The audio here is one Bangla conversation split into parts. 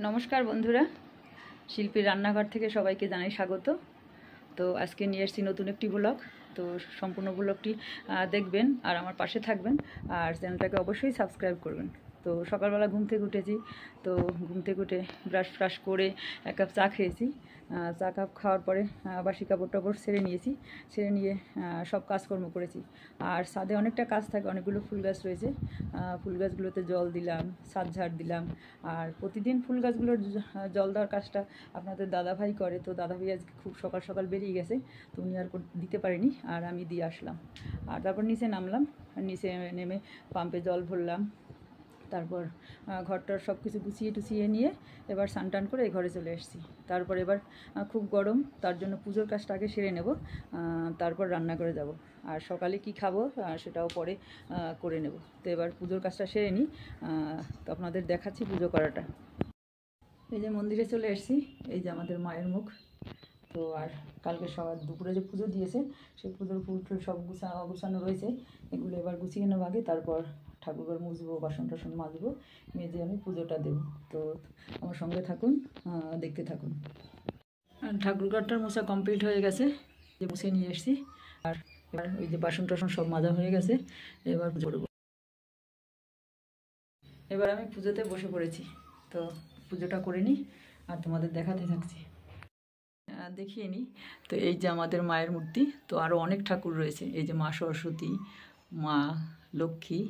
নমস্কার বন্ধুরা, শিল্পীর রান্নাঘর থেকে সবাইকে জানাই স্বাগত। তো আজকে নিয়ে এসেছি নতুন একটি ব্লগ। তো সম্পূর্ণ ব্লগটি দেখবেন আর আমার পাশে থাকবেন, আর চ্যানেলটাকে অবশ্যই সাবস্ক্রাইব করবেন। তো সকালবেলা ঘুম থেকে উঠেছি, তো ঘুম থেকে উঠে ব্রাশ করে এক কাপ চা খেয়েছি। চা কাপ খাওয়ার পরে বাসি কাপড় টাপড় ছেড়ে নিয়েছি, ছেড়ে নিয়ে সব কাজকর্ম করেছি। আর ছাদে অনেকটা কাজ থাকে, অনেকগুলো ফুল গাছ রয়েছে, ফুল গাছগুলোতে জল দিলাম, ছাদ ঝাড় দিলাম। আর প্রতিদিন ফুল গাছগুলোর জল দেওয়ার কাজটা আপনাদের দাদাভাই করে। তো দাদাভাই আজকে খুব সকাল সকাল বেরিয়ে গেছে, তো উনি আর দিতে পারেনি, আর আমি দিয়ে আসলাম। আর তারপর নিচে নামলাম, নিচে নেমে পাম্পে জল ভরলাম। তারপর ঘরটার সব কিছু গুছিয়ে টুছিয়ে নিয়ে এবার স্নান করে এই ঘরে চলে এসেছি। তারপর এবার খুব গরম, তার জন্য পুজোর কাজটা আগে সেরে নেব, তারপর রান্না করে যাব। আর সকালে কি খাবো সেটাও পরে করে নেব। তো এবার পুজোর কাজটা সেরে নিই, তো আপনাদের দেখাচ্ছি পুজো করাটা। এই যে মন্দিরে চলে এসেছি, এই যে আমাদের মায়ের মুখ। তো আর কালকে সকাল দুপুরে যে পুজো দিয়েছে সেই পুজোর ফুল টুল সব গুছানো রয়েছে, এগুলো এবার গুছিয়ে নেব আগে। তারপর ঠাকুরঘর মুছবো, বাসন টাসন মাজবো, মেজে আমি পুজোটা দেবো। তো আমার সঙ্গে থাকুন, দেখতে থাকুন। ঠাকুরঘরটার মোছা কমপ্লিট হয়ে গেছে, যে মুছে নিয়ে এসেছি। আর এবার ওই যে বাসন টাসন সব মাজা হয়ে গেছে, এবার পুজো করবো। এবার আমি পুজোতে বসে পড়েছি, তো পুজোটা করে নিই আর তোমাদের দেখাতে থাকছি, দেখিয়ে নিই। তো এই যে আমাদের মায়ের মূর্তি, তো আরও অনেক ঠাকুর রয়েছে। এই যে মা সরস্বতী, মা লক্ষ্মী,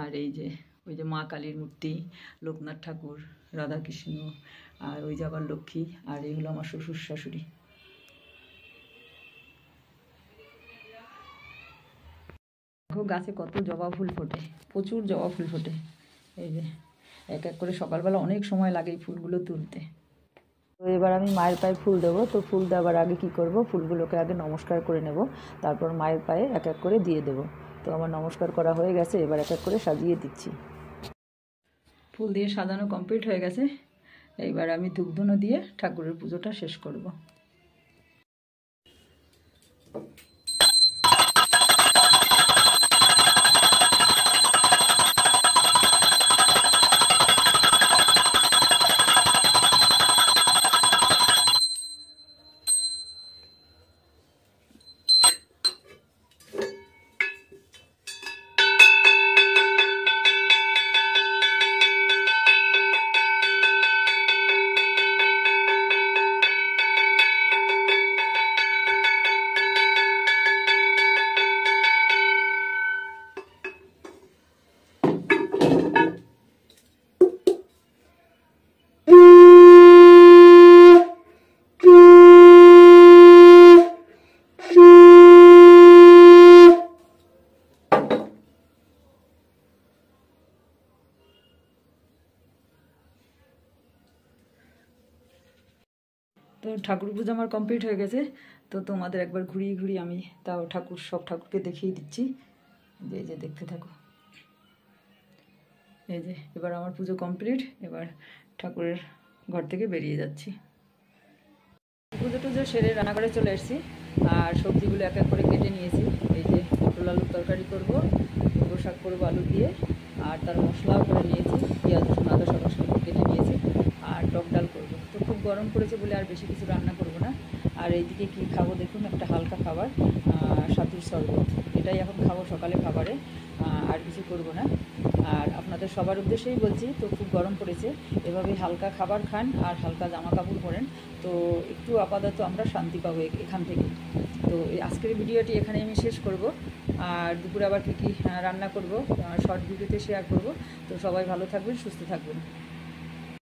আর এই যে ওই যে মা কালীর মূর্তি, লোকনাথ ঠাকুর, রাধাকৃষ্ণ, আর ওই যে আবার লক্ষ্মী, আর এই হলো আমার শ্বশুর শাশুড়ি। দেখো গাছে কত জবা ফুল ফোটে, প্রচুর জবা ফুল ফোটে। এই যে এক এক করে সকালবেলা অনেক সময় লাগে এই ফুলগুলো তুলতে। তো এবার আমি মায়ের পায়ে ফুল দেবো। তো ফুল দেওয়ার আগে কি করব, ফুলগুলোকে আগে নমস্কার করে নেব, তারপর মায়ের পায়ে এক এক করে দিয়ে দেব। তো আমার নমস্কার করা হয়ে গেছে, এবার এক এক করে সাজিয়ে দিচ্ছি। ফুল দিয়ে সাজানো কমপ্লিট হয়ে গেছে, এইবার আমি ধূপধুনো দিয়ে ঠাকুরের পুজোটা শেষ করব। তো ঠাকুর পুজো আমার কমপ্লিট হয়ে গেছে। তো তোমাদের একবার ঘুরিয়ে আমি তাও সব ঠাকুরকে দেখিয়ে দিচ্ছি, এই যে দেখতে থাকো। এই যে এবার আমার পুজো কমপ্লিট, এবার ঠাকুরের ঘর থেকে বেরিয়ে যাচ্ছি। পুজো টুজো সেরে রান্না করে চলে এসেছি, আর সবজিগুলো এক এক করে কেটে নিয়েছি। এই যে পটল আলুর তরকারি করবো, কুমড়ো শাক করবো আলু দিয়ে, আর তার মশলাও করে নিয়েছি, পেঁয়াজ রসুন আদা সব কেটে নিয়েছি, আর টক ডাল করবো। তো খুব গরম পড়েছে বলে আর বেশি কিছু রান্না করব না। আর এইদিকে কি খাবো দেখুন, একটা হালকা খাবার, সাথুর শরবত, এটাই এখন খাবো সকালে খাবারে, আর কিছু করব না। আর আপনাদের সবার উদ্দেশ্যেই বলছি, তো খুব গরম পড়েছে, এভাবে হালকা খাবার খান আর হালকা জামা কাপড় পরেন, তো একটু আপাতত আমরা শান্তি পাবো এখান থেকে। তো আজকের ভিডিওটি এখানে আমি শেষ করব, আর দুপুরে আবার কী রান্না করব শর্ট ভিডিওতে শেয়ার করব। তো সবাই ভালো থাকবেন, সুস্থ থাকবেন।